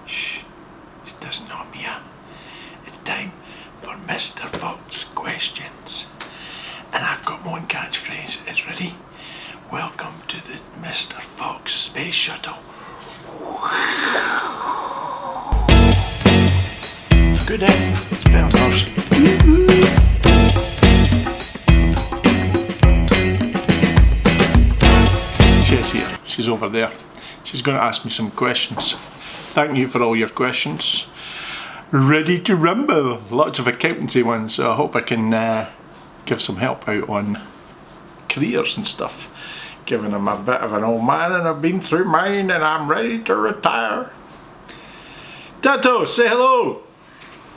Shh, she doesn't know I'm here. It's time for Mr. Fox questions. And I've got one catchphrase. It's ready? Welcome to the Mr. Fox Space Shuttle. It's good, eh? It's better than ours. She's here. She's over there. She's going to ask me some questions. Thank you for all your questions. Ready to rumble. Lots of accountancy ones, so I hope I can give some help out on careers and stuff. Given I'm a bit of an old man and I've been through mine and I'm ready to retire. Tato, say hello.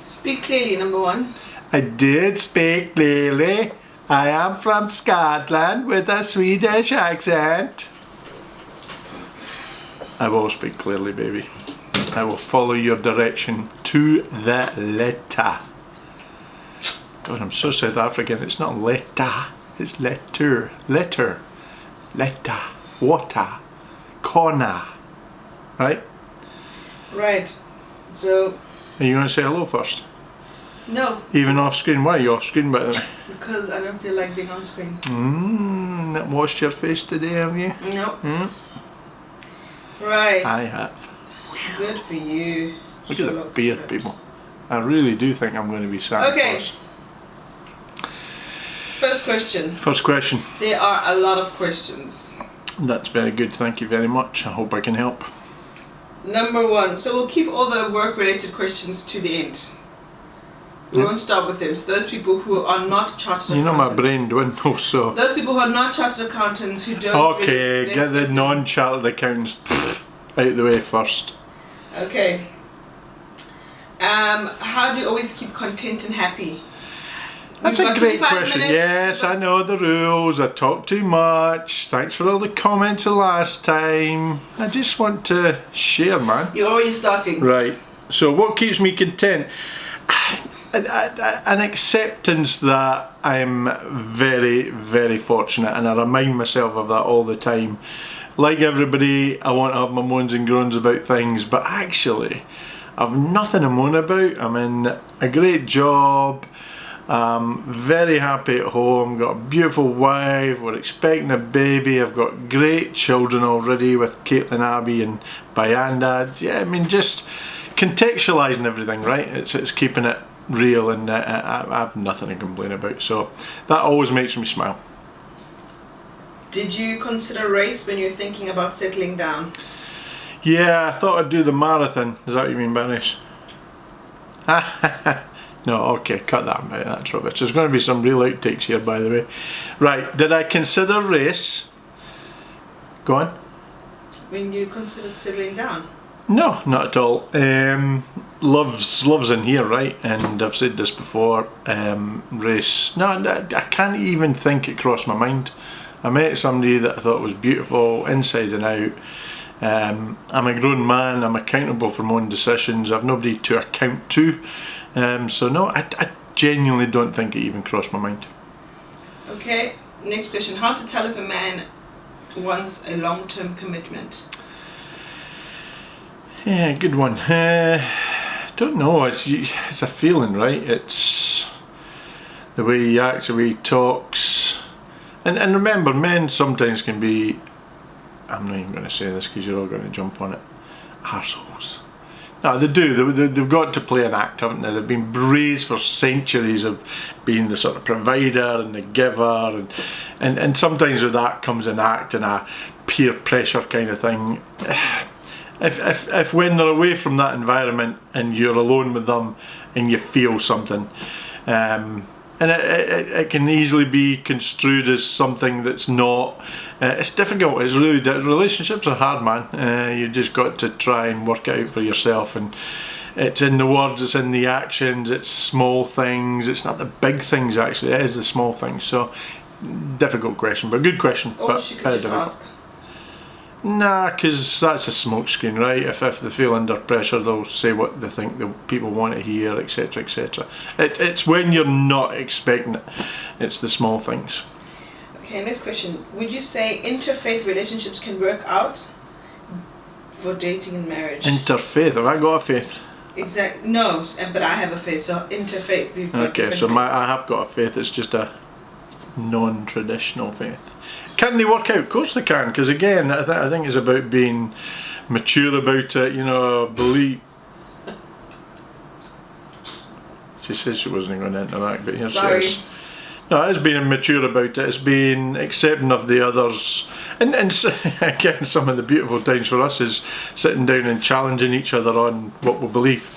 Speak clearly, number one. I did speak clearly. I am from Scotland with a Swedish accent. I will speak clearly, baby. I will follow your direction to the letter. God, I'm so South African. It's not letter, it's letter. Letter. Letter. Water. Corner. Right? Right. So... Are you going to say hello first? No. Even off screen? Why are you off screen, by the way? Because I don't feel like being on screen. Not washed your face today, have you? No. Right. I have. Good for you. Look at the beard, people. I really do think I'm going to be Santa Claus. First question. First question. There are a lot of questions. That's very good, thank you very much. I hope I can help. Number one. So we'll keep all the work-related questions to the end. We won't start with them. So those people who are not chartered accountants. You know my brain dwindles, so... Those people who are not chartered accountants who don't... Okay, really get the non-chartered accountants out the way first. Okay. How do you always keep content and happy? That's a great question. Yes, I know the rules. I talk too much. Thanks for all the comments the last time. I just want to share, man. You're already starting. Right. So what keeps me content? An acceptance that I'm very, very fortunate, and I remind myself of that all the time. Like everybody, I want to have my moans and groans about things, but actually, I've nothing to moan about. I'm in a great job. I'm very happy at home, got a beautiful wife, we're expecting a baby, I've got great children already with Caitlin, Abby and Bayanda. Yeah, I mean, just contextualising everything, right? It's keeping it real, and I have nothing to complain about, so that always makes me smile. Did you consider race when you're thinking about settling down? Yeah, I thought I'd do the marathon. Is that what you mean by race? No, okay, cut that out, that's rubbish. There's going to be some real outtakes here, by the way. Right, did I consider race? Go on. When you considered settling down? No, not at all. Love's in here, right? And I've said this before, race, no, I can't even think it crossed my mind. I met somebody that I thought was beautiful, inside and out. I'm a grown man, I'm accountable for my own decisions, I've nobody to account to. So no, I genuinely don't think it even crossed my mind. Okay, next question. How to tell if a man wants a long-term commitment? Yeah, good one. Don't know, it's a feeling, right? It's the way he acts, the way he talks. And remember, men sometimes can be, I'm not even going to say this because you're all going to jump on it, arseholes. No, they do. They've got to play an act, haven't they? They've been raised for centuries of being the sort of provider and the giver, and sometimes with that comes an act and a peer pressure kind of thing. If when they're away from that environment and you're alone with them and you feel something, and it can easily be construed as something that's not. It's difficult. It's really relationships are hard, man. You just got to try and work it out for yourself, and it's in the words, it's in the actions, it's small things. It's not the big things actually. It is the small things. So difficult question, but good question. Or but she could just ask. Nah, because that's a smokescreen, right? If they feel under pressure, they'll say what they think the people want to hear, etc, etc. It's when you're not expecting it. It's the small things. Okay, next question. Would you say interfaith relationships can work out before dating and marriage? Interfaith. Have I got a faith? Exactly. No, but I have a faith. So interfaith. We've got Okay, so I have got a faith. It's just a non-traditional faith. Can they work out? Of course they can, because again, I think it's about being mature about it. You know, believe. She says she wasn't going to interact, but here she is. No, it's being mature about it. It's being accepting of the others, and again, some of the beautiful times for us is sitting down and challenging each other on what we believe.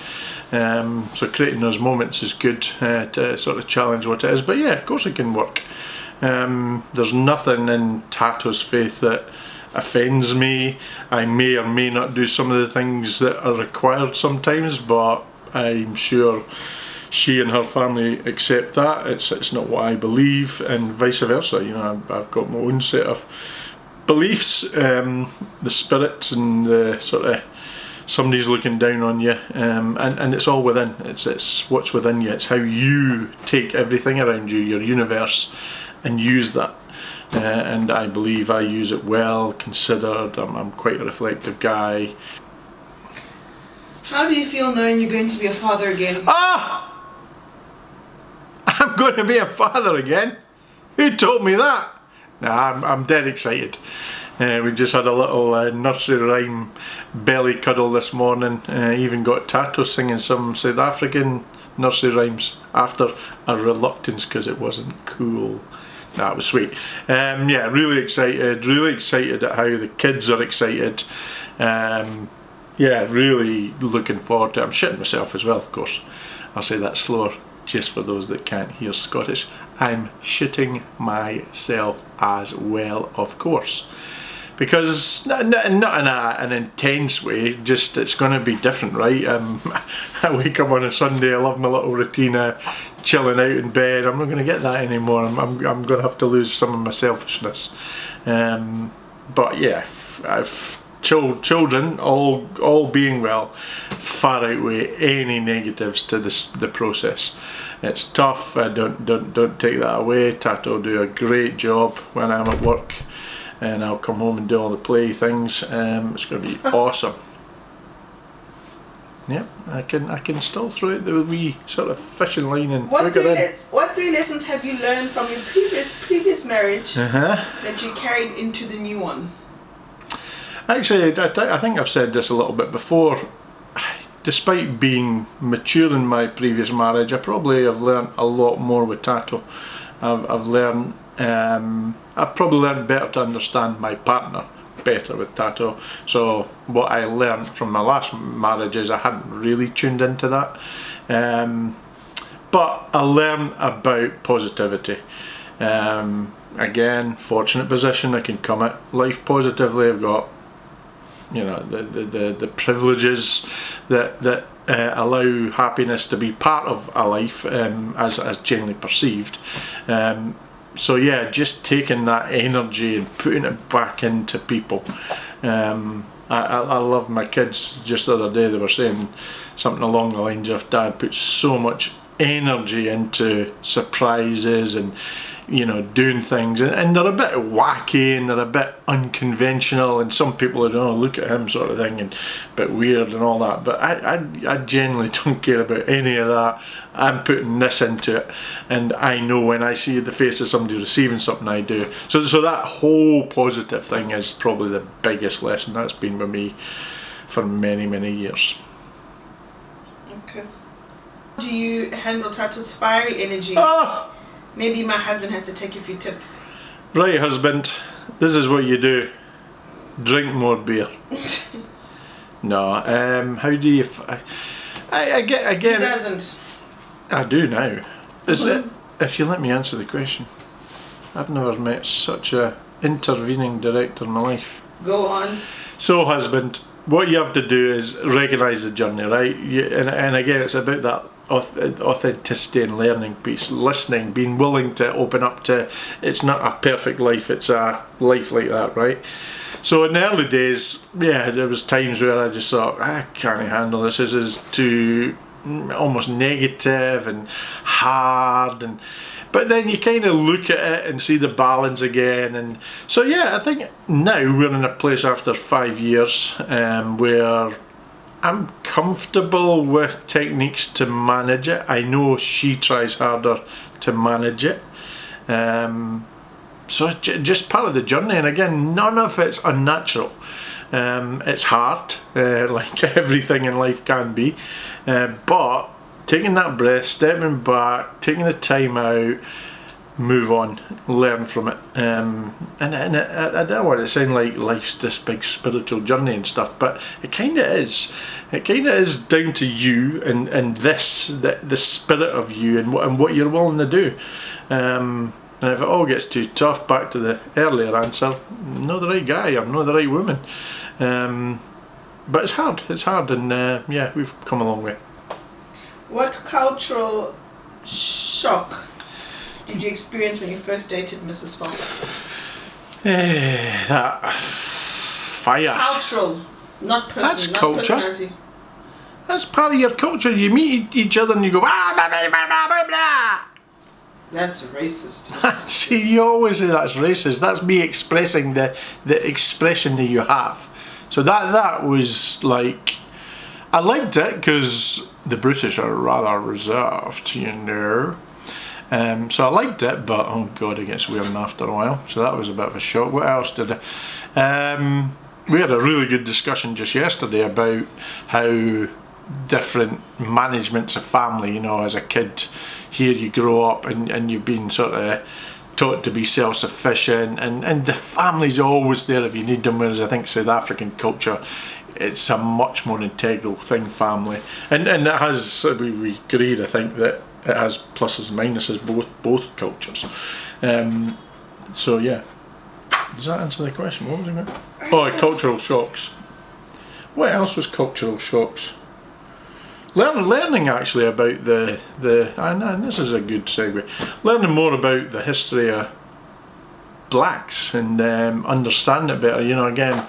So creating those moments is good to sort of challenge what it is. But yeah, of course it can work. There's nothing in Tato's faith that offends me. I may or may not do some of the things that are required sometimes, but I'm sure she and her family accept that. It's not what I believe, and vice versa. You know, I've got my own set of beliefs, the spirits and the sort of somebody's looking down on you, and it's all within. It's what's within you. It's how you take everything around you, your universe, and use that. And I believe I use it well, considered. I'm quite a reflective guy. How do you feel knowing you're going to be a father again? Ah! I'm going to be a father again? Who told me that? Nah, I'm dead excited. We just had a little nursery rhyme belly cuddle this morning. Even got Tato singing some South African nursery rhymes after a reluctance because it wasn't cool. Nah, it was sweet. Yeah, really excited at how the kids are excited. Yeah, really looking forward to it. I'm shitting myself as well, of course. I'll say that slower, just for those that can't hear Scottish. I'm shitting myself as well, of course. Because, not in an intense way, just it's going to be different, right? I wake up on a Sunday, I love my little routine of chilling out in bed. I'm not going to get that anymore. I'm going to have to lose some of my selfishness. But yeah, I've children, all being well, far outweigh any negatives to the process. It's tough. Don't take that away. Tato will do a great job when I'm at work, and I'll come home and do all the play things. It's going to be awesome. Yeah, I can still throw out the wee sort of fishing line and what three lessons have you learned from your previous marriage that you carried into the new one? Actually, I think I've said this a little bit before. Despite being mature in my previous marriage, I probably have learned a lot more with Tato. I've probably learned better to understand my partner better with Tato. So what I learned from my last marriage is I hadn't really tuned into that. But I learned about positivity. Again, fortunate position. I can come at life positively. I've got, you know, the privileges that allow happiness to be part of a life, as generally perceived. So yeah, just taking that energy and putting it back into people. I love my kids. Just the other day they were saying something along the lines of, Dad puts so much energy into surprises and, you know, doing things, and they're a bit wacky and they're a bit unconventional, and some people are, oh, look at him sort of thing, and a bit weird and all that, but I genuinely don't care about any of that. I'm putting this into it, and I know when I see the face of somebody receiving something I do. So that whole positive thing is probably the biggest lesson that's been with me for many, many years. Okay. How do you handle Tato's fiery energy? Ah! Maybe my husband has to take a few tips. Right, husband, this is what you do. Drink more beer. No, how do you... I get... He doesn't. I do now. Is it? If you let me answer the question. I've never met such a intervening director in my life. Go on. So, husband, what you have to do is recognise the journey, right? And again, it's about that authenticity and learning piece, listening, being willing to open up to, it's not a perfect life, it's a life like that, right? So in the early days, yeah, there was times where I just thought, I can't handle this is too almost negative and hard, and but then you kind of look at it and see the balance again. And so yeah, I think now we're in a place after 5 years where I'm comfortable with techniques to manage it. I know she tries harder to manage it. So it's just part of the journey, and again, none of it's unnatural. It's hard, like everything in life can be, but taking that breath, stepping back, taking the time out, move on, learn from it. And I don't want it to sound like life's this big spiritual journey and stuff, but it kind of is. It kind of is down to you and the spirit of you and what you're willing to do. And if it all gets too tough, back to the earlier answer, I'm not the right guy, I'm not the right woman. But it's hard, and yeah, we've come a long way. What cultural shock did you experience when you first dated Mrs. Fox? That fire. Cultural, not person, That's not culture. personality. That's part of your culture. You meet each other and you go, ah, blah, blah, blah, blah, blah. That's racist. See, you always say that's racist. That's me expressing the expression that you have. So that was like, I liked it because the British are rather reserved, you know. So I liked it, but oh god, it gets weird after a while. So that was a bit of a shock. What else did I? We had a really good discussion just yesterday about how different managements of family, you know, as a kid, here you grow up and you've been sort of taught to be self-sufficient, and the family's always there if you need them, whereas I think South African culture, it's a much more integral thing, family, and it has, we agreed, I think, that it has pluses and minuses, both cultures. So yeah, does that answer the question? What was it about? Oh, cultural shocks. What else was cultural shocks? Learning actually about and this is a good segue, learning more about the history of blacks and understand it better. You know, again,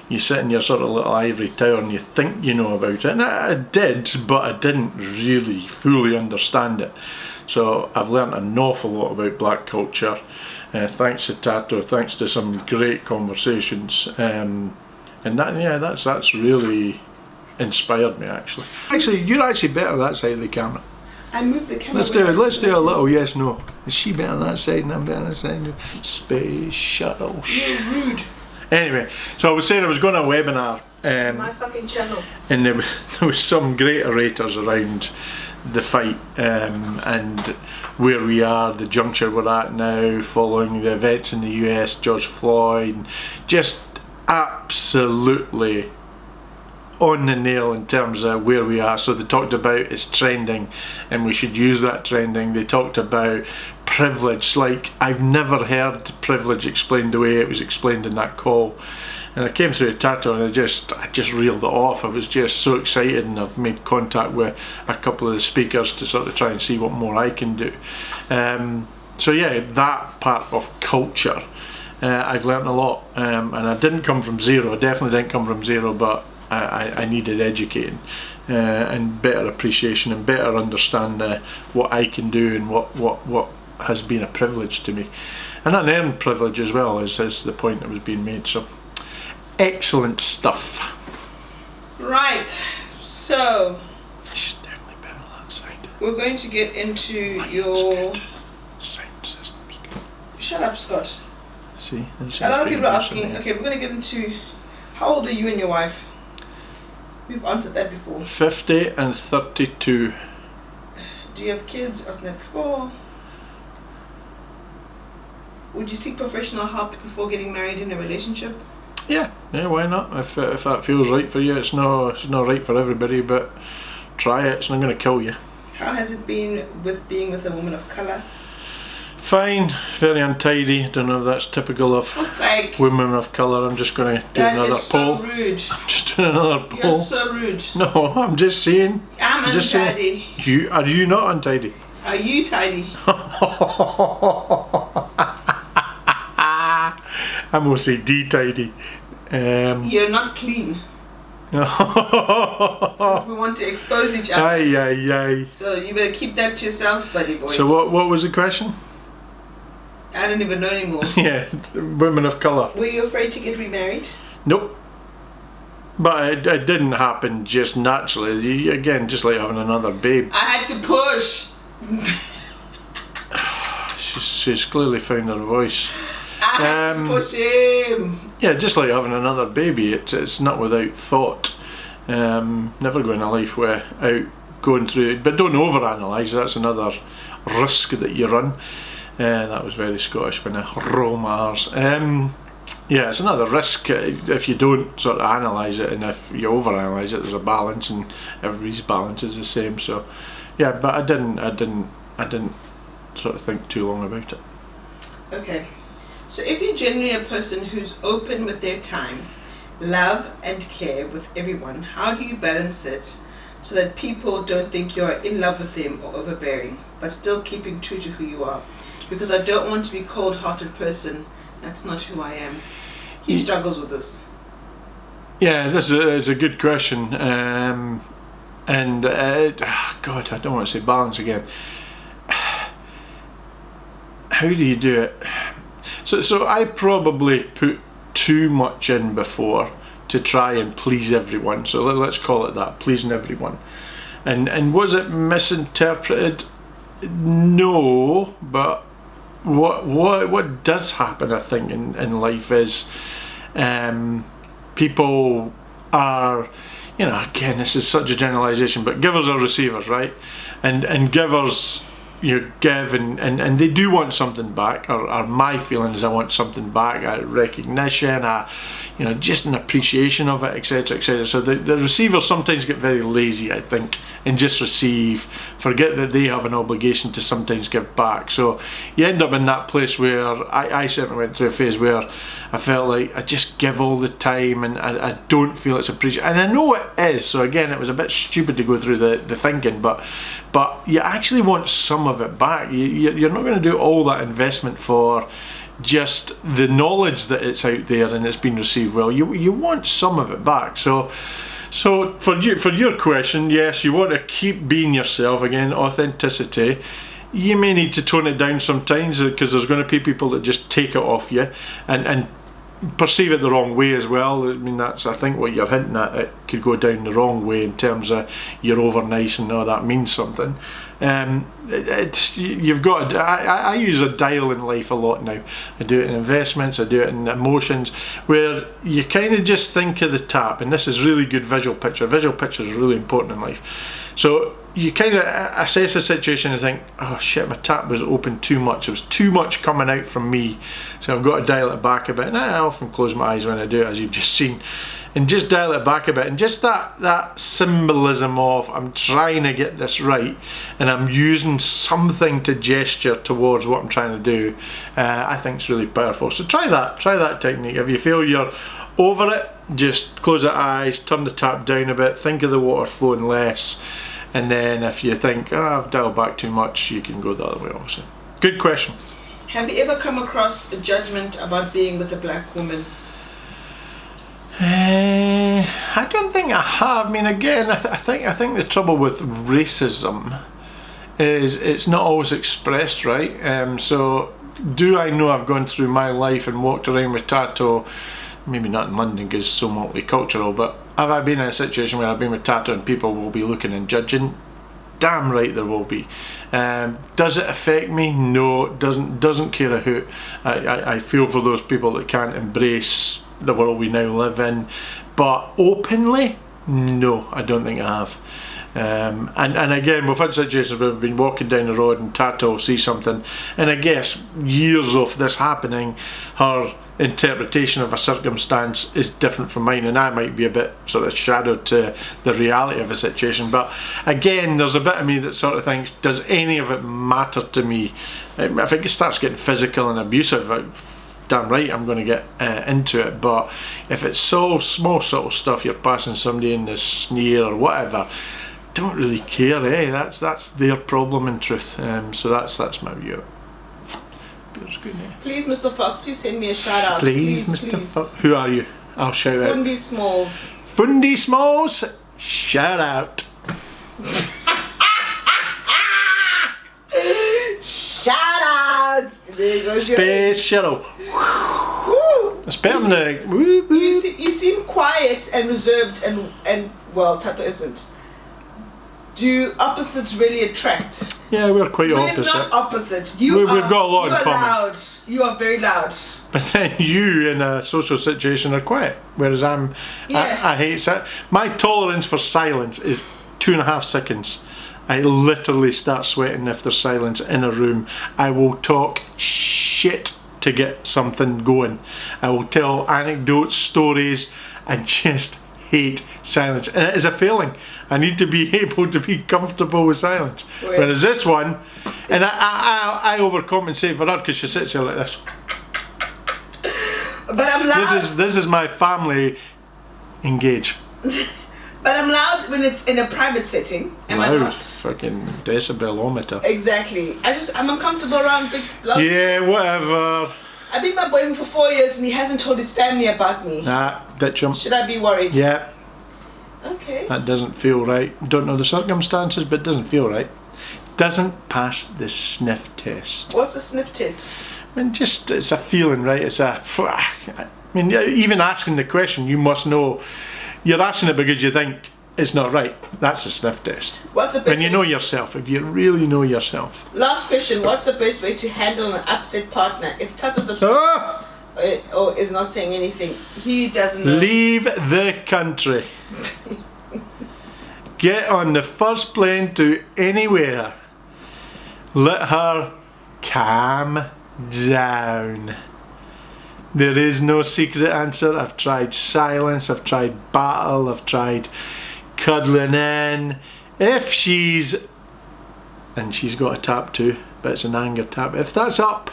you sit in your sort of little ivory tower and you think you know about it, and I did, but I didn't really fully understand it. So I've learned an awful lot about black culture, thanks to Tato, thanks to some great conversations, and that's really inspired me, actually. Actually, you're actually better that side of the camera. I moved the camera. Let's do a little yes no. Is she better on that side and I'm better on that side? Space shuttle. You're rude. Anyway, so I was saying I was going to a webinar. My fucking channel. And there was some great orators around the fight and where we are, the juncture we're at now, following the events in the US, George Floyd, and just absolutely on the nail in terms of where we are. So they talked about it's trending and we should use that trending. They talked about privilege, like I've never heard privilege explained the way it was explained in that call. And I came through a Tato and I just reeled it off. I was just so excited, and I've made contact with a couple of the speakers to sort of try and see what more I can do. So yeah, that part of culture, I've learnt a lot, and I didn't come from zero. I definitely didn't come from zero, but I needed educating and better appreciation and better understand what I can do and what has been a privilege to me, and an earned privilege as well, is the point that was being made. So excellent stuff. Right, so she's definitely better on that side. We're going to get into your sound system's good. Shut up, Scott. See, a lot of people are asking, okay, we're going to get into how old are you and your wife? We've answered that before. 50 and 32. Do you have kids? I've asked that before. Would you seek professional help before getting married in a relationship? Yeah, why not? If that feels right for you. It's not right for everybody, but try it. It's not going to kill you. How has it been with being with a woman of colour? Fine, very untidy. I don't know if that's typical of women of colour. I'm just going to do another poll. That is so rude. I'm just doing another poll. You're so rude. No, I'm just saying. I'm untidy. Are you not untidy? Are you tidy? I'm going to say de-tidy. You're not clean. Since we want to expose each other. Aye. So you better keep that to yourself, buddy boy. So what was the question? I don't even know anymore. Yeah, women of colour. Were you afraid to get remarried? Nope. But it didn't happen just naturally. Again, just like having another babe. I had to push. She's clearly found her voice. I had to push him. Yeah, just like having another baby, it's not without thought. Never go in a life without going through it. But don't overanalyse, that's another risk that you run. That was very Scottish when I roll my R's. Yeah, it's another risk if you don't sort of analyse it, and if you overanalyse it, there's a balance, and everybody's balance is the same. So, yeah, but I didn't sort of think too long about it. Okay, so if you're generally a person who's open with their time, love and care with everyone, how do you balance it so that people don't think you're in love with them or overbearing, but still keeping true to who you are? Because I don't want to be a cold-hearted person. That's not who I am. He struggles with this. Yeah, this is a good question. God, I don't want to say balance again. How do you do it? So I probably put too much in before to try and please everyone. So let's call it that, pleasing everyone. And was it misinterpreted? No, but what does happen, I think, in life is people are, again, this is such a generalisation, but givers are receivers, right? And givers, you give and they do want something back, or my feeling is I want something back, a recognition, just an appreciation of it, etc, etc. So the receivers sometimes get very lazy, I think, and just receive, forget that they have an obligation to sometimes give back. So you end up in that place where I certainly went through a phase where I felt like I just give all the time and I don't feel it's appreciated, and I know it is. So again, it was a bit stupid to go through the thinking, but you actually want some of it back. You're not going to do all that investment for just the knowledge that it's out there and it's been received well. You want some of it back. So for your question, yes, you want to keep being yourself. Again, authenticity. You may need to tone it down sometimes, because there's going to be people that just take it off you and perceive it the wrong way as well. I mean, that's, I think, what you're hinting at. It could go down the wrong way in terms of you're over nice and that means something. You've got. I use a dial in life a lot now. I do it in investments. I do it in emotions, where you kind of just think of the tap, and this is really good visual picture. Visual picture is really important in life. So you kind of assess the situation and think, oh shit, my tap was open too much. There was too much coming out from me, so I've got to dial it back a bit. And I often close my eyes when I do it, as you've just seen, and just dial it back a bit. And just that symbolism of I'm trying to get this right, and I'm using something to gesture towards what I'm trying to do, I think it's really powerful. So try that technique. If you feel you're over it, just close the eyes, turn the tap down a bit, think of the water flowing less. And then if you think, I've dialed back too much, you can go the other way also. Good question. Have you ever come across a judgment about being with a black woman? I don't think I have. I mean, again, I think the trouble with racism is it's not always expressed right. So do I know I've gone through my life and walked around with tattoo? Maybe not in London because it's so multicultural, but have I been in a situation where I've been with tattoo and people will be looking and judging? Damn right there will be. Does it affect me? No, it doesn't care a hoot. I feel for those people that can't embrace the world we now live in, but openly, no, I don't think I have. And again, we've had situations where we've been walking down the road and Tato will see something, and I guess years of this happening, her interpretation of a circumstance is different from mine, and I might be a bit sort of shadowed to the reality of a situation. But again, there's a bit of me that sort of thinks, does any of it matter to me? If it starts getting physical and abusive, damn right I'm going to get into it. But if it's so small subtle stuff, you're passing somebody in the sneer or whatever, don't really care, that's their problem in truth. So that's my view. Good, please, Mr. Fox, please send me a shout out. Please, Mr. Fox. Who are you? I'll shout out. Fundy Smalls. Fundy Smalls, shout out. Shout out. There you Space shuttle. It's better than the You seem quiet and reserved and well, Tato isn't. Do opposites really attract? Yeah, we're quite We're opposite. not opposite. We've got a lot in common. Loud. You are very loud. But then you, in a social situation, are quiet. Whereas I hate my tolerance for silence is 2.5 seconds. I literally start sweating if there's silence in a room. I will talk shit to get something going. I will tell anecdotes, stories. I just hate silence, and it is a failing. I need to be able to be comfortable with silence. Right. Whereas this one, and I overcompensate for her because she sits here like this. But I'm loud. This is my family. Engage. But I'm loud when it's in a private setting. Am I Loud, not? fucking decibelometer. Exactly. I'm uncomfortable around big. Yeah, whatever. I've been my boyfriend for 4 years and he hasn't told his family about me. Nah, ditch him. Should I be worried? Yeah. Okay. That doesn't feel right. Don't know the circumstances, but it doesn't feel right. Doesn't pass the sniff test. What's a sniff test? I mean, just, it's a feeling, right? It's a, I mean, even asking the question, you must know. You're asking it because you think it's not right. That's a sniff test. What's the best When you know yourself, if you really know yourself. Last question. What's the best way to handle an upset partner? If Tato's upset or is not saying anything, he doesn't know. Leave the country. Get on the first plane to anywhere. Let her calm down. There is no secret answer. I've tried silence, I've tried battle, I've tried cuddling in. If she's, and she's got a tap too, but it's an anger tap. If that's up,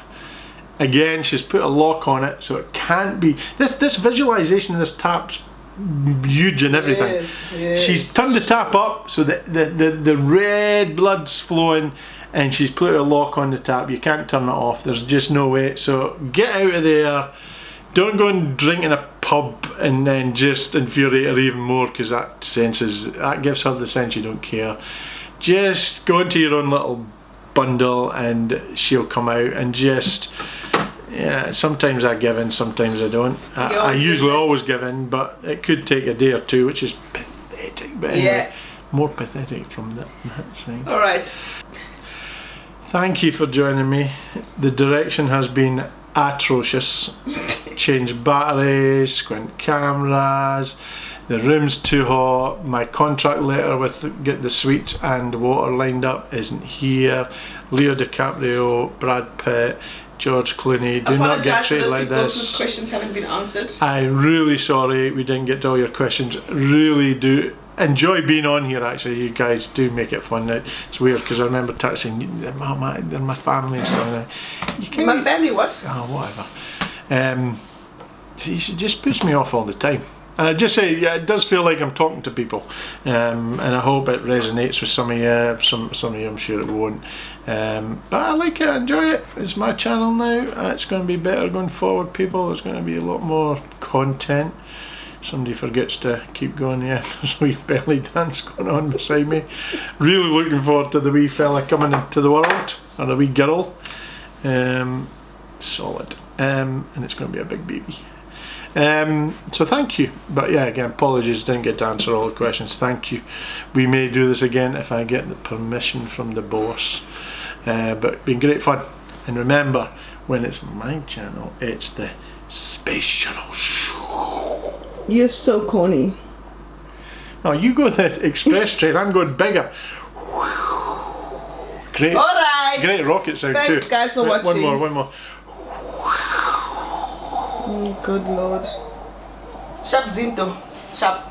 again, she's put a lock on it, so it can't be. This visualization of this tap's huge and everything. Yes, she's turned the tap up so that the red blood's flowing, and she's put a lock on the tap. You can't turn it off. There's just no way. So get out of there. Don't go and drink in a pub and then just infuriate her even more, because that gives her the sense you don't care. Just go into your own little bundle and she'll come out, and just, yeah, sometimes I give in, sometimes I don't. I usually always give in, but it could take a day or two, which is pathetic. But anyway, more pathetic from that side. All right. Thank you for joining me. The direction has been atrocious. Change batteries, squint cameras, the room's too hot, my contract letter with get the suites and water lined up isn't here, Leo DiCaprio, Brad Pitt, George Clooney, do not get treated like this. Questions haven't been answered. I'm really sorry we didn't get to all your questions. Really do enjoy being on here. Actually, you guys do make it fun. It's weird because I remember texting, they're my family and stuff. My family what? Oh, whatever. She just puts me off all the time, and I just say, yeah, it does feel like I'm talking to people, and I hope it resonates with some of you. Some of you, I'm sure it won't, but I like it, I enjoy it. It's my channel now. It's going to be better going forward, people. There's going to be a lot more content. Somebody forgets to keep going. Yeah, there's a wee belly dance going on beside me. Really looking forward to the wee fella coming into the world, or the wee girl. Solid, and it's going to be a big baby. So thank you, but yeah, again, apologies, didn't get to answer all the questions. Thank you. We may do this again if I get the permission from the boss, but it's been great fun. And remember, when it's my channel, it's the space shuttle. You're so corny. No, you go the express train, I'm going bigger. Great. Alright, great rocket sound. Thanks too. guys for watching. One more. Oh, good lord. Sharp Zinto. Sharp.